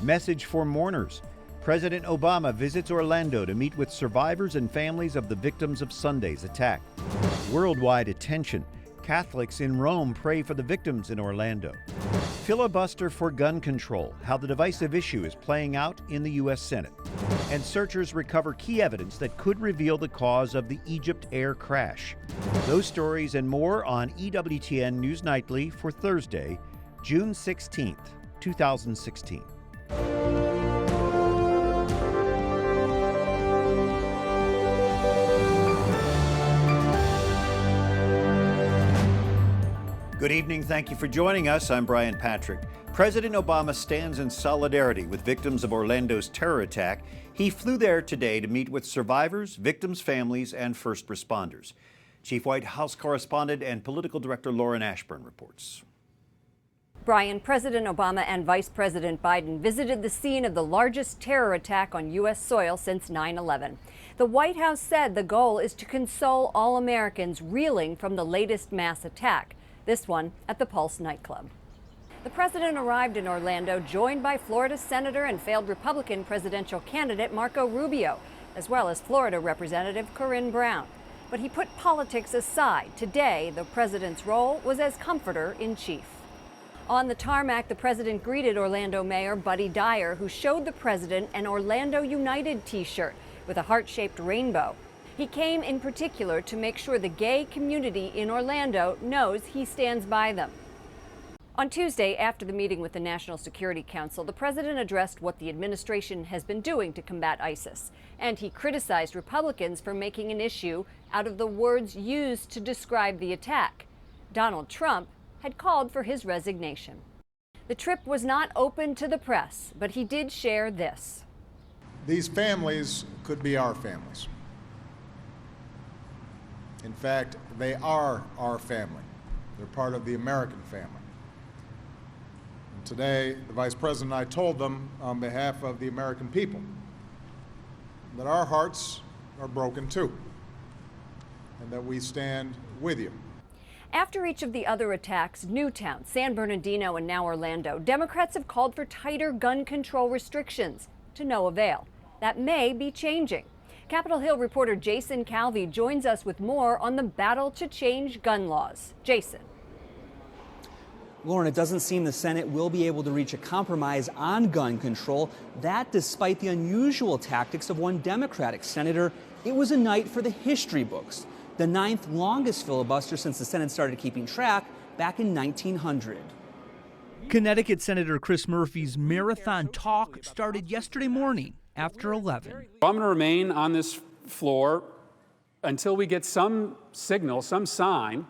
Message for mourners. President Obama visits Orlando to meet with survivors and families of the victims of Sunday's attack. Worldwide attention. Catholics in Rome pray for the victims in Orlando. Filibuster for gun control, how the divisive issue is playing out in the U.S. Senate. And searchers recover key evidence that could reveal the cause of the Egypt Air crash. Those stories and more on EWTN News Nightly for Thursday, June 16th, 2016. Good evening. Thank you for joining us. I'm Brian Patrick. President Obama stands in solidarity with victims of Orlando's terror attack. He flew there today to meet with survivors, victims' families, and first responders. Chief White House Correspondent and Political Director Lauren Ashburn reports. Brian, President Obama and Vice President Biden visited the scene of the largest terror attack on U.S. soil since 9/11. The White House said the goal is to console all Americans reeling from the latest mass attack, this one at the Pulse nightclub. The president arrived in Orlando joined by Florida Senator and failed Republican presidential candidate Marco Rubio, as well as Florida Representative Corinne Brown. But he put politics aside. Today, the president's role was as comforter-in-chief. On the tarmac, the president greeted Orlando Mayor Buddy Dyer, who showed the president an Orlando United t-shirt with a heart-shaped rainbow. He came in particular to make sure the gay community in Orlando knows he stands by them. On Tuesday, after the meeting with the National Security Council, the president addressed what the administration has been doing to combat ISIS, and he criticized Republicans for making an issue out of the words used to describe the attack. Donald Trump had called for his resignation. The trip was not open to the press, but he did share this. These families could be our families. In fact, they are our family. They're part of the American family. And today, the Vice President and I told them on behalf of the American people that our hearts are broken too, and that we stand with you. After each of the other attacks, Newtown, San Bernardino, and now Orlando, Democrats have called for tighter gun control restrictions, to no avail. That may be changing. Capitol Hill reporter Jason Calvi joins us with more on the battle to change gun laws. Jason. Lauren, it doesn't seem the Senate will be able to reach a compromise on gun control. That despite the unusual tactics of one Democratic senator. It was a night for the history books. The 9th longest filibuster since the Senate started keeping track back in 1900. Connecticut Senator Chris Murphy's marathon talk started yesterday morning after 11. I'm going to remain on this floor until we get some signal, some sign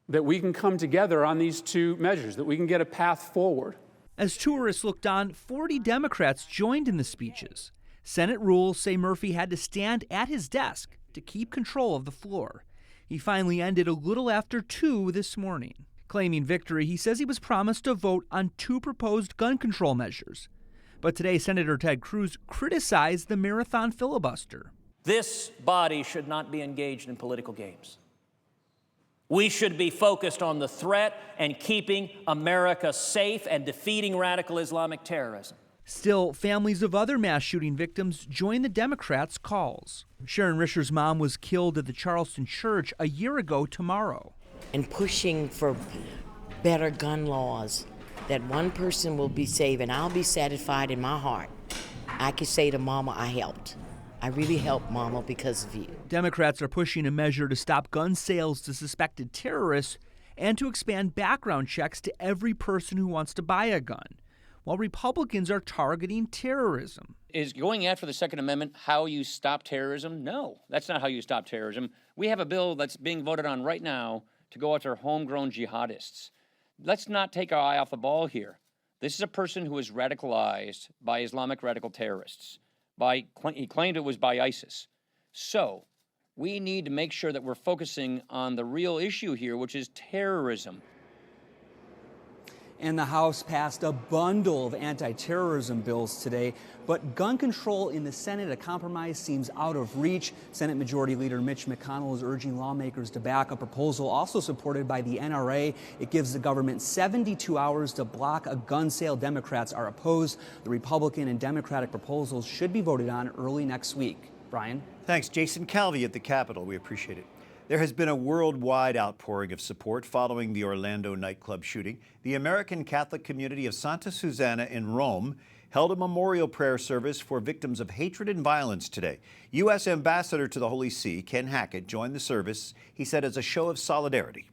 that we can come together on these two measures, that we can get a path forward. As tourists looked on, 40 Democrats joined in the speeches. Senate rules say Murphy had to stand at his desk to keep control of the floor. He finally ended a little after 2 this morning. Claiming victory, he says he was promised a vote on 2 proposed gun control measures. But today, Senator Ted Cruz criticized the marathon filibuster. This body should not be engaged in political games. We should be focused on the threat and keeping America safe and defeating radical Islamic terrorism. Still, families of other mass shooting victims join the Democrats' calls. Sharon Risher's mom was killed at the Charleston church a year ago tomorrow. And pushing for better gun laws, that one person will be saved, and I'll be satisfied in my heart. I can say to Mama, I helped. I really helped, Mama, because of you. Democrats are pushing a measure to stop gun sales to suspected terrorists and to expand background checks to every person who wants to buy a gun, while Republicans are targeting terrorism. Is going after the Second Amendment how you stop terrorism? No, that's not how you stop terrorism. We have a bill that's being voted on right now to go after homegrown jihadists. Let's not take our eye off the ball here. This is a person who was radicalized by Islamic radical terrorists. He claimed it was by ISIS. So we need to make sure that we're focusing on the real issue here, which is terrorism. And the House passed a bundle of anti-terrorism bills today, but gun control in the Senate, a compromise, seems out of reach. Senate Majority Leader Mitch McConnell is urging lawmakers to back a proposal also supported by the NRA. It gives the government 72 hours to block a gun sale Democrats are opposed. The Republican and Democratic proposals should be voted on early next week. Brian? Thanks, Jason Calvi at the Capitol. We appreciate it. There has been a worldwide outpouring of support following the Orlando nightclub shooting. The American Catholic community of Santa Susana in Rome held a memorial prayer service for victims of hatred and violence today. U.S. Ambassador to the Holy See, Ken Hackett, joined the service, he said, as a show of solidarity.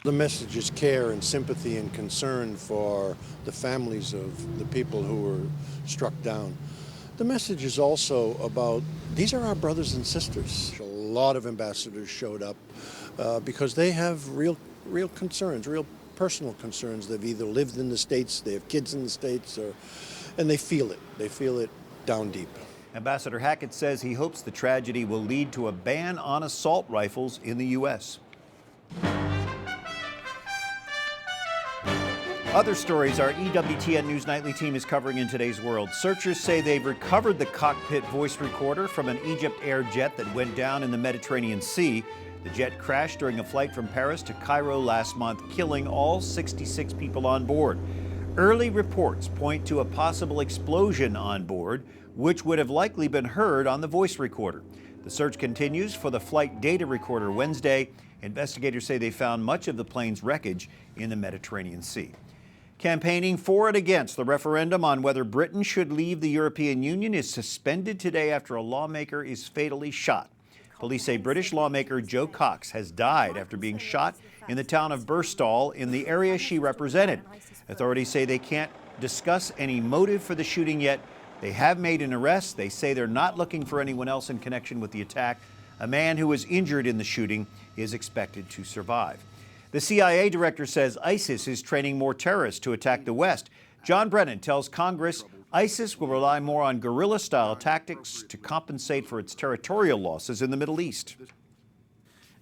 The message is care and sympathy and concern for the families of the people who were struck down. The message is also about, these are our brothers and sisters. A lot of ambassadors showed up because they have real concerns, real personal concerns. They've either lived in the States, they have kids in the States, and they feel it. They feel it down deep. Ambassador Hackett says he hopes the tragedy will lead to a ban on assault rifles in the U.S. Other stories our EWTN News Nightly team is covering in today's world. Searchers say they've recovered the cockpit voice recorder from an Egypt Air jet that went down in the Mediterranean Sea. The jet crashed during a flight from Paris to Cairo last month, killing all 66 people on board. Early reports point to a possible explosion on board, which would have likely been heard on the voice recorder. The search continues for the flight data recorder Wednesday. Investigators say they found much of the plane's wreckage in the Mediterranean Sea. Campaigning for and against the referendum on whether Britain should leave the European Union is suspended today after a lawmaker is fatally shot. Police say British lawmaker Jo Cox has died after being shot in the town of Birstall in the area she represented. Authorities say they can't discuss any motive for the shooting yet. They have made an arrest. They say they're not looking for anyone else in connection with the attack. A man who was injured in the shooting is expected to survive. The CIA director says ISIS is training more terrorists to attack the West. John Brennan tells Congress ISIS will rely more on guerrilla-style tactics to compensate for its territorial losses in the Middle East.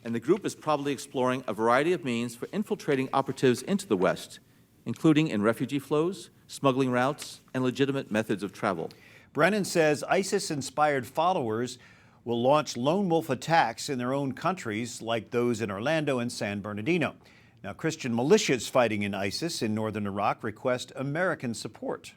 And the group is probably exploring a variety of means for infiltrating operatives into the West, including in refugee flows, smuggling routes, and legitimate methods of travel. Brennan says ISIS-inspired followers will launch lone wolf attacks in their own countries like those in Orlando and San Bernardino. Now, Christian militias fighting in ISIS in northern Iraq request American support.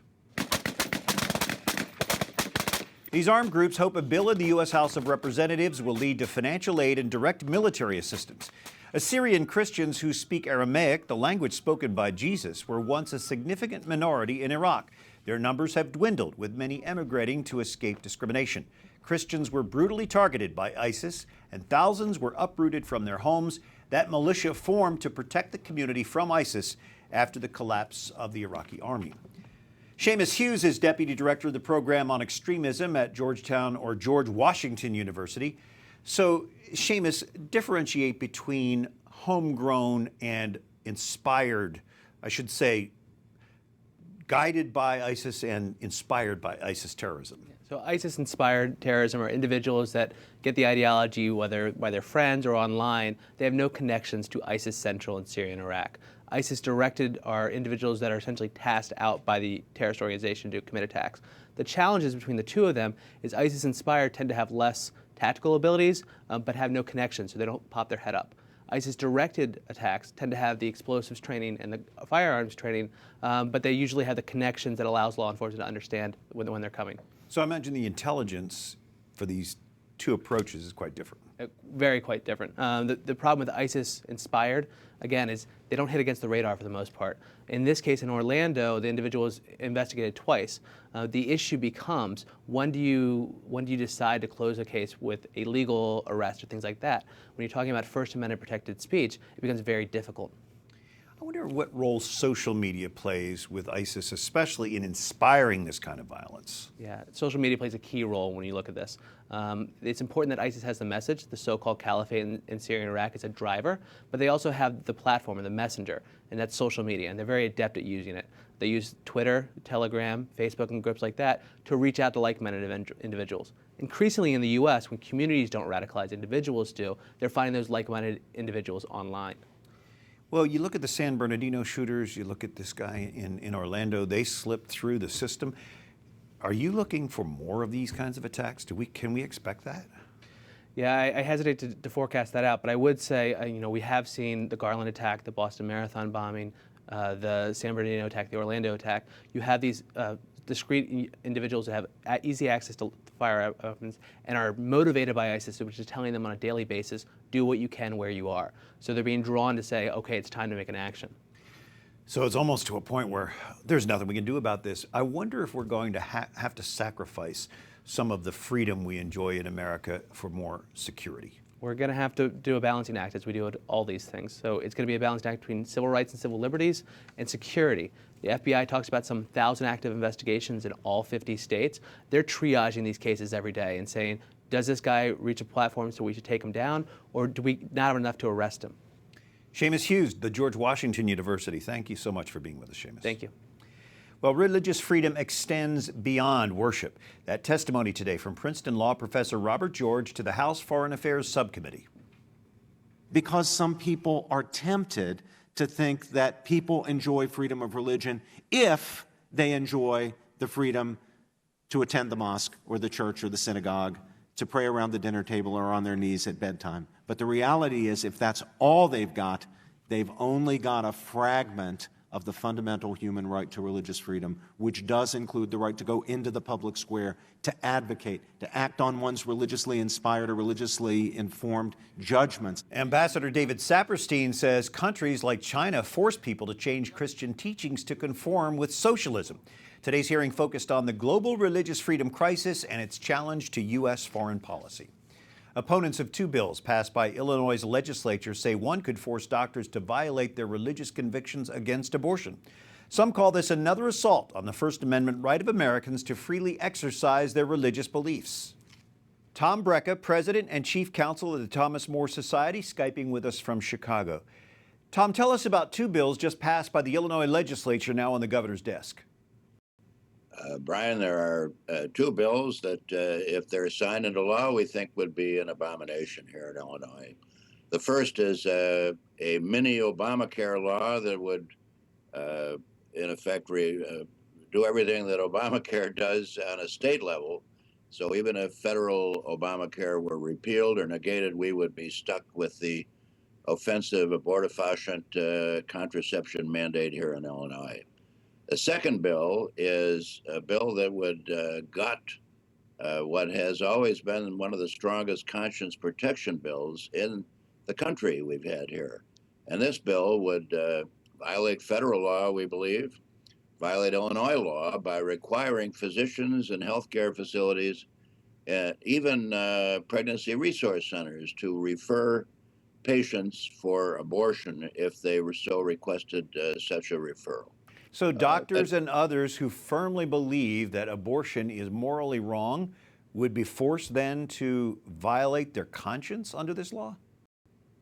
These armed groups hope a bill in the U.S. House of Representatives will lead to financial aid and direct military assistance. Assyrian Christians who speak Aramaic, the language spoken by Jesus, were once a significant minority in Iraq. Their numbers have dwindled, with many emigrating to escape discrimination. Christians were brutally targeted by ISIS, and thousands were uprooted from their homes. That militia formed to protect the community from ISIS after the collapse of the Iraqi army. Seamus Hughes is deputy director of the program on extremism at George Washington University. So, Seamus, differentiate between homegrown and inspired, I should say, guided by ISIS and inspired by ISIS terrorism. So ISIS-inspired terrorism are individuals that get the ideology, whether by their friends or online. They have no connections to ISIS Central in Syria and Iraq. ISIS-directed are individuals that are essentially tasked out by the terrorist organization to commit attacks. The challenges between the two of them is ISIS-inspired tend to have less tactical abilities, but have no connection, so they don't pop their head up. ISIS-directed attacks tend to have the explosives training and the firearms training, but they usually have the connections that allows law enforcement to understand when they're coming. So I imagine the intelligence for these two approaches is quite different. Very quite different. The problem with ISIS-inspired, again, is they don't hit against the radar for the most part. In this case, in Orlando, the individual was investigated twice. The issue becomes, when do you decide to close a case with a legal arrest or things like that? When you're talking about First Amendment protected speech, it becomes very difficult. I wonder what role social media plays with ISIS, especially in inspiring this kind of violence. Yeah, social media plays a key role when you look at this. It's important that ISIS has the message. The so-called caliphate in Syria and Iraq is a driver, but they also have the platform or the messenger, and that's social media, and they're very adept at using it. They use Twitter, Telegram, Facebook, and groups like that to reach out to like-minded individuals. Increasingly in the U.S., when communities don't radicalize, individuals do, they're finding those like-minded individuals online. Well, you look at the San Bernardino shooters, you look at this guy in Orlando, they slipped through the system. Are you looking for more of these kinds of attacks? Can we expect that? Yeah, I hesitate to forecast that out, but I would say, we have seen the Garland attack, the Boston Marathon bombing, the San Bernardino attack, the Orlando attack. You have these discrete individuals that have easy access to fire weapons and are motivated by ISIS, which is telling them on a daily basis, do what you can where you are. So they're being drawn to say, okay, it's time to make an action. So it's almost to a point where there's nothing we can do about this. I wonder if we're going to have to sacrifice some of the freedom we enjoy in America for more security. We're going to have to do a balancing act as we do with all these things. So it's going to be a balancing act between civil rights and civil liberties and security. The FBI talks about some 1,000 active investigations in all 50 states. They're triaging these cases every day and saying, does this guy reach a platform so we should take him down, or do we not have enough to arrest him? Seamus Hughes, the George Washington University. Thank you so much for being with us, Seamus. Thank you. Well, religious freedom extends beyond worship. That testimony today from Princeton law professor Robert George to the House Foreign Affairs Subcommittee. Because some people are tempted to think that people enjoy freedom of religion if they enjoy the freedom to attend the mosque or the church or the synagogue, to pray around the dinner table or on their knees at bedtime. But the reality is, if that's all they've got, they've only got a fragment of the fundamental human right to religious freedom, which does include the right to go into the public square, to advocate, to act on one's religiously inspired or religiously informed judgments. Ambassador David Saperstein says countries like China force people to change Christian teachings to conform with socialism. Today's hearing focused on the global religious freedom crisis and its challenge to U.S. foreign policy. Opponents of two bills passed by Illinois' legislature say one could force doctors to violate their religious convictions against abortion. Some call this another assault on the First Amendment right of Americans to freely exercise their religious beliefs. Tom Brejcha, President and Chief Counsel of the Thomas More Society, Skyping with us from Chicago. Tom, tell us about two bills just passed by the Illinois legislature now on the governor's desk. Brian, there are two bills that, if they're signed into law, we think would be an abomination here in Illinois. The first is a mini Obamacare law that would, in effect, do everything that Obamacare does on a state level. So even if federal Obamacare were repealed or negated, we would be stuck with the offensive abortifacient contraception mandate here in Illinois. The second bill is a bill that would gut what has always been one of the strongest conscience protection bills in the country we've had here. And this bill would violate federal law, we believe, violate Illinois law by requiring physicians and healthcare facilities, even pregnancy resource centers, to refer patients for abortion if they were so requested such a referral. So doctors and others who firmly believe that abortion is morally wrong would be forced then to violate their conscience under this law?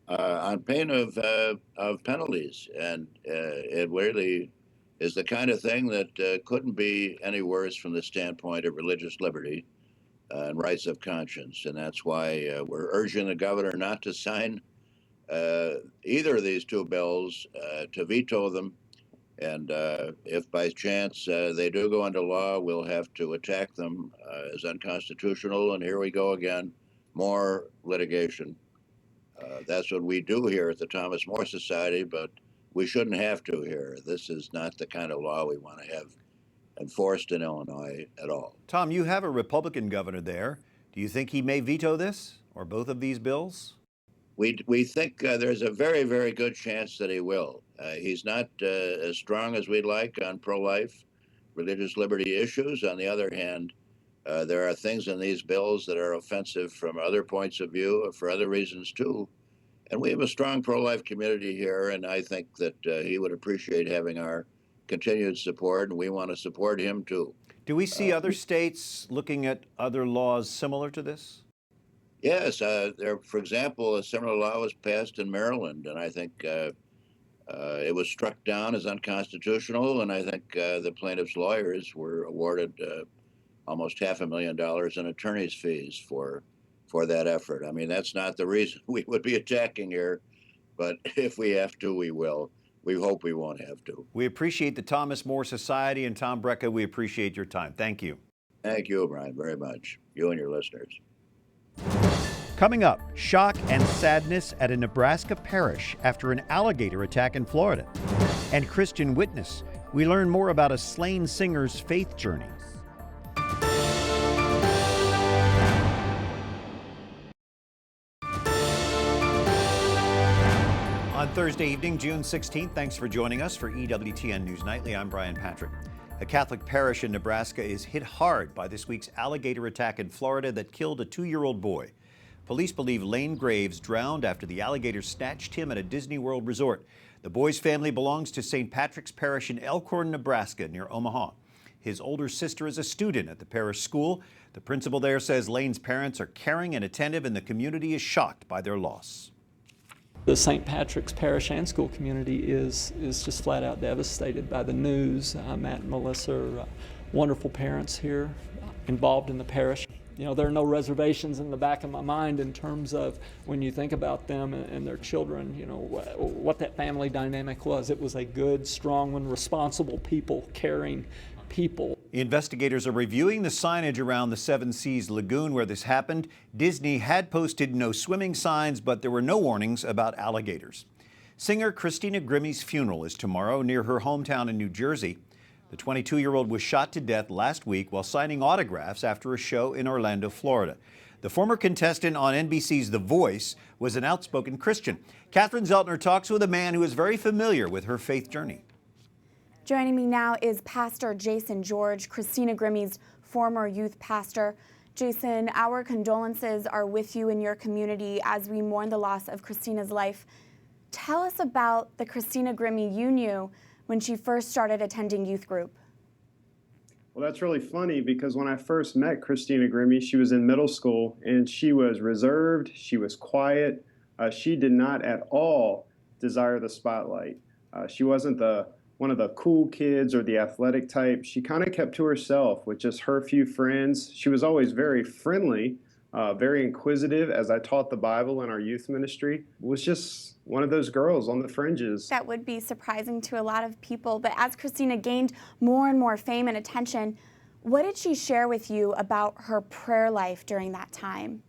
On pain of penalties. And it really is the kind of thing that couldn't be any worse from the standpoint of religious liberty and rights of conscience. And that's why we're urging the governor not to sign either of these two bills, to veto them. And if by chance they do go into law, we'll have to attack them as unconstitutional. And here we go again, more litigation. That's what we do here at the Thomas More Society, but we shouldn't have to here. This is not the kind of law we want to have enforced in Illinois at all. Tom, you have a Republican governor there. Do you think he may veto this or both of these bills? We think there's a very, very good chance that he will. He's not as strong as we'd like on pro-life, religious liberty issues. On the other hand, there are things in these bills that are offensive from other points of view, for other reasons too. And we have a strong pro-life community here, and I think that he would appreciate having our continued support, and we want to support him too. Do we see other states looking at other laws similar to this? Yes, for example, a similar law was passed in Maryland, and I think it was struck down as unconstitutional, and I think the plaintiff's lawyers were awarded almost $500,000 in attorney's fees for that effort. I mean, that's not the reason we would be attacking here, but if we have to, we will. We hope we won't have to. We appreciate the Thomas More Society, and Tom Brejcha, we appreciate your time. Thank you. Thank you, Brian, very much. You and your listeners. Coming up, shock and sadness at a Nebraska parish after an alligator attack in Florida. And Christian witness, we learn more about a slain singer's faith journey. On Thursday evening, June 16th, thanks for joining us for EWTN News Nightly. I'm Brian Patrick. A Catholic parish in Nebraska is hit hard by this week's alligator attack in Florida that killed a 2-year-old boy. Police believe Lane Graves drowned after the alligator snatched him at a Disney World resort. The boy's family belongs to St. Patrick's Parish in Elkhorn, Nebraska, near Omaha. His older sister is a student at the parish school. The principal there says Lane's parents are caring and attentive, and the community is shocked by their loss. The St. Patrick's Parish and school community is just flat out devastated by the news. Matt and Melissa are wonderful parents here involved in the parish. You know, there are no reservations in the back of my mind in terms of when you think about them and their children, you know, what that family dynamic was. It was a good, strong and responsible people, caring people. Investigators are reviewing the signage around the Seven Seas Lagoon where this happened. Disney had posted no swimming signs, but there were no warnings about alligators. Singer Christina Grimmie's funeral is tomorrow near her hometown in New Jersey. The 22-year-old was shot to death last week while signing autographs after a show in Orlando, Florida. The former contestant on NBC's The Voice was an outspoken Christian. Catherine Szeltner talks with a man who is very familiar with her faith journey. Joining me now is Pastor Jason George, Christina Grimmie's former youth pastor. Jason, our condolences are with you and your community as we mourn the loss of Christina's life. Tell us about the Christina Grimmie you knew when she first started attending youth group. Well, that's really funny because when I first met Christina Grimmie, she was in middle school and she was reserved, she was quiet. She did not at all desire the spotlight. She wasn't one of the cool kids or the athletic type. She kind of kept to herself with just her few friends. She was always very friendly, very inquisitive. As I taught the Bible in our youth ministry, was just one of those girls on the fringes. That would be surprising to a lot of people, but as Christina gained more and more fame and attention, what did she share with you about her prayer life during that time?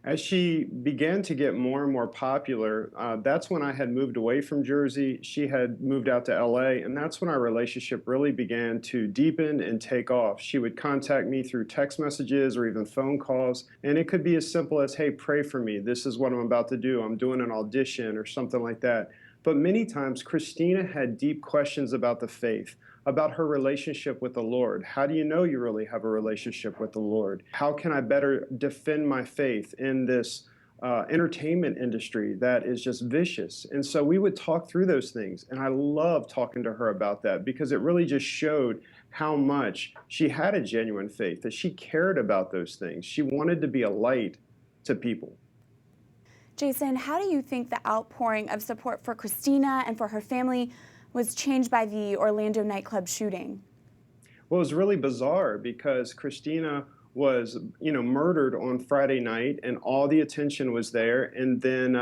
As she began to get more and more popular, that's when I had moved away from Jersey. She had moved out to LA, and that's when our relationship really began to deepen and take off. She would contact me through text messages or even phone calls, and it could be as simple as, hey, pray for me. This is what I'm about to do. I'm doing an audition or something like that. But many times, Christina had deep questions about the faith, about her relationship with the Lord. How do you know you really have a relationship with the Lord? How can I better defend my faith in this entertainment industry that is just vicious? And so we would talk through those things. And I love talking to her about that because it really just showed how much she had a genuine faith, that she cared about those things. She wanted to be a light to people. Jason, how do you think the outpouring of support for Christina and for her family was changed by the Orlando nightclub shooting? Well, it was really bizarre because Christina was, murdered on Friday night and all the attention was there. And then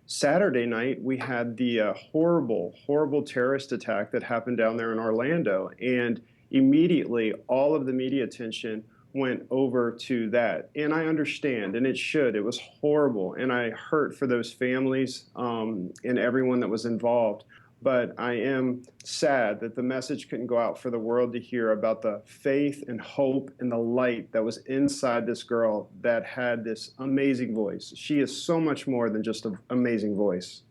Saturday night, we had the horrible, horrible terrorist attack that happened down there in Orlando. And immediately, all of the media attention went over to that. And I understand, and it should. It was horrible. And I hurt for those families and everyone that was involved. But I am sad that the message couldn't go out for the world to hear about the faith and hope and the light that was inside this girl that had this amazing voice. She is so much more than just an amazing voice.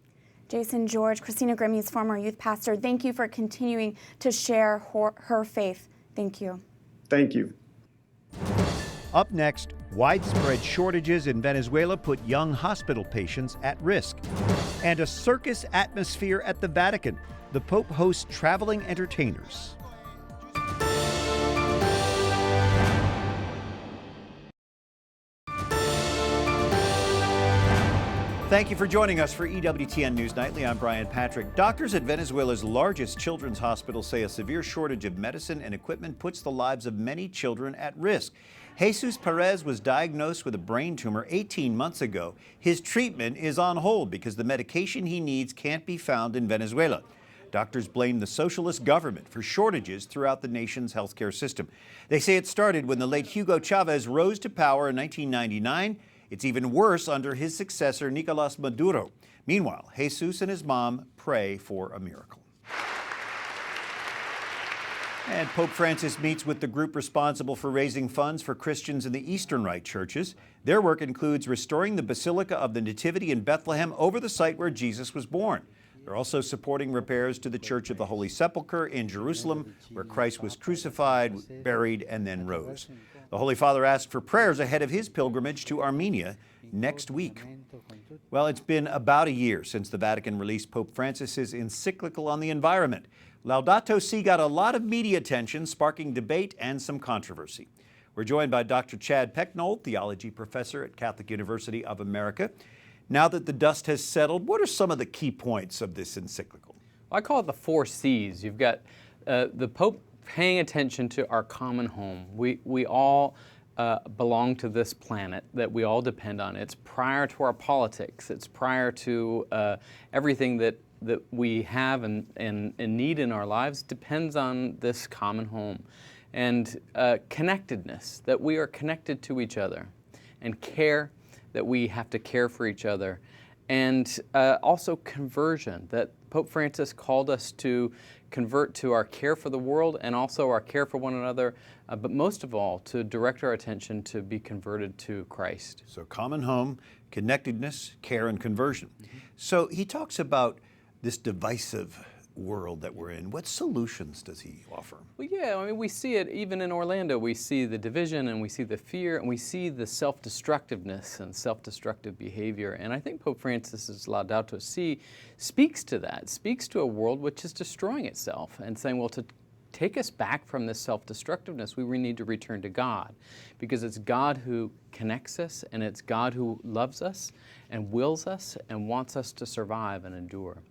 Jason George, Christina Grimmie's former youth pastor, thank you for continuing to share her faith. Thank you. Thank you. Up next, widespread shortages in Venezuela put young hospital patients at risk. And a circus atmosphere at the Vatican. The Pope hosts traveling entertainers. Thank you for joining us for EWTN News Nightly. I'm Brian Patrick. Doctors at Venezuela's largest children's hospital say a severe shortage of medicine and equipment puts the lives of many children at risk. Jesus Perez was diagnosed with a brain tumor 18 months ago. His treatment is on hold because the medication he needs can't be found in Venezuela. Doctors blame the socialist government for shortages throughout the nation's healthcare system. They say it started when the late Hugo Chavez rose to power in 1999. It's even worse under his successor, Nicolas Maduro. Meanwhile, Jesus and his mom pray for a miracle. And Pope Francis meets with the group responsible for raising funds for Christians in the Eastern Rite churches. Their work includes restoring the Basilica of the Nativity in Bethlehem over the site where Jesus was born. They're also supporting repairs to the Church of the Holy Sepulchre in Jerusalem, where Christ was crucified, buried, and then rose. The Holy Father asked for prayers ahead of his pilgrimage to Armenia next week. Well, it's been about a year since the Vatican released Pope Francis's encyclical on the environment. Laudato Si got a lot of media attention, sparking debate and some controversy. We're joined by Dr. Chad Pecknold, theology professor at Catholic University of America. Now that the dust has settled, what are some of the key points of this encyclical? I call it the 4 C's. You've got the Pope paying attention to our common home. We all belong to this planet that we all depend on. It's prior to our politics. It's prior to everything that we have and need in our lives depends on this common home. And connectedness, that we are connected to each other, and care, that we have to care for each other, and also conversion, that Pope Francis called us to convert to our care for the world and also our care for one another, but most of all, to direct our attention to be converted to Christ. So common home, connectedness, care, and conversion. So he talks about this divisive world that we're in. What solutions does he offer? Well, yeah, I mean, we see it even in Orlando. We see the division and we see the fear and we see the self-destructiveness and self-destructive behavior. And I think Pope Francis's Laudato Si speaks to that, speaks to a world which is destroying itself and saying, well, to take us back from this self-destructiveness, we need to return to God, because it's God who connects us and it's God who loves us and wills us and wants us to survive and endure.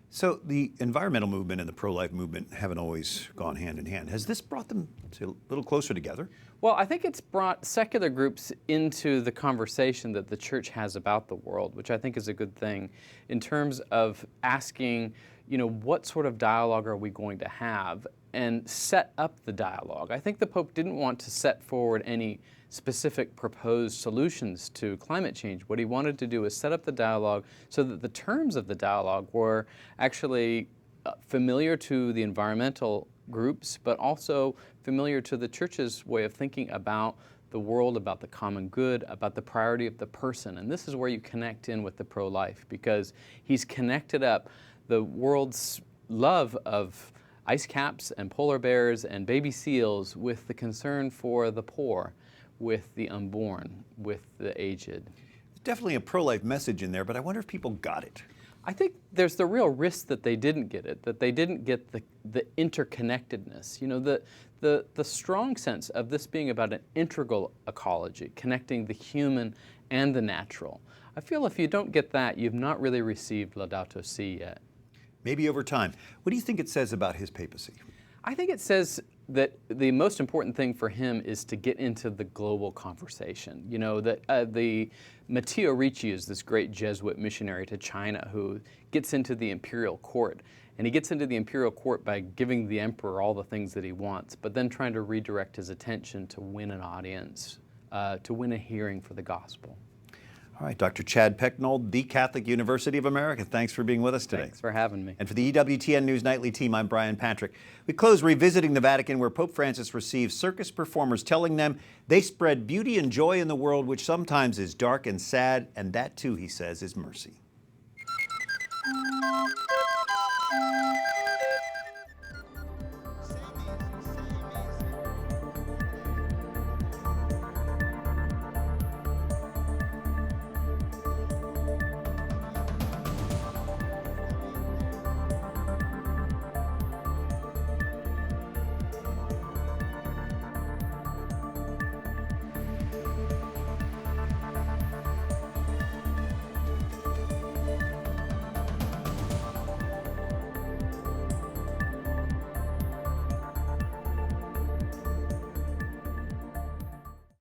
So the environmental movement and the pro-life movement haven't always gone hand in hand. Has this brought them a little closer together? Well, I think it's brought secular groups into the conversation that the church has about the world, which I think is a good thing in terms of asking, what sort of dialogue are we going to have, and set up the dialogue. I think the Pope didn't want to set forward any specific proposed solutions to climate change. What he wanted to do was set up the dialogue so that the terms of the dialogue were actually familiar to the environmental groups, but also familiar to the church's way of thinking about the world, about the common good, about the priority of the person. And this is where you connect in with the pro-life, because he's connected up the world's love of ice caps and polar bears and baby seals with the concern for the poor, with the unborn, with the aged. There's definitely a pro-life message in there, but I wonder if people got it. I think there's the real risk that they didn't get it, that they didn't get the interconnectedness. The strong sense of this being about an integral ecology, connecting the human and the natural. I feel if you don't get that, you've not really received Laudato Si yet. Maybe over time. What do you think it says about his papacy? I think it says that the most important thing for him is to get into the global conversation. The Matteo Ricci is this great Jesuit missionary to China who gets into the imperial court. And he gets into the imperial court by giving the emperor all the things that he wants, but then trying to redirect his attention to win an audience, to win a hearing for the gospel. All right, Dr. Chad Pecknold, the Catholic University of America. Thanks for being with us today. Thanks for having me. And for the EWTN News Nightly team, I'm Brian Patrick. We close revisiting the Vatican, where Pope Francis received circus performers telling them they spread beauty and joy in the world, which sometimes is dark and sad, and that too, he says, is mercy.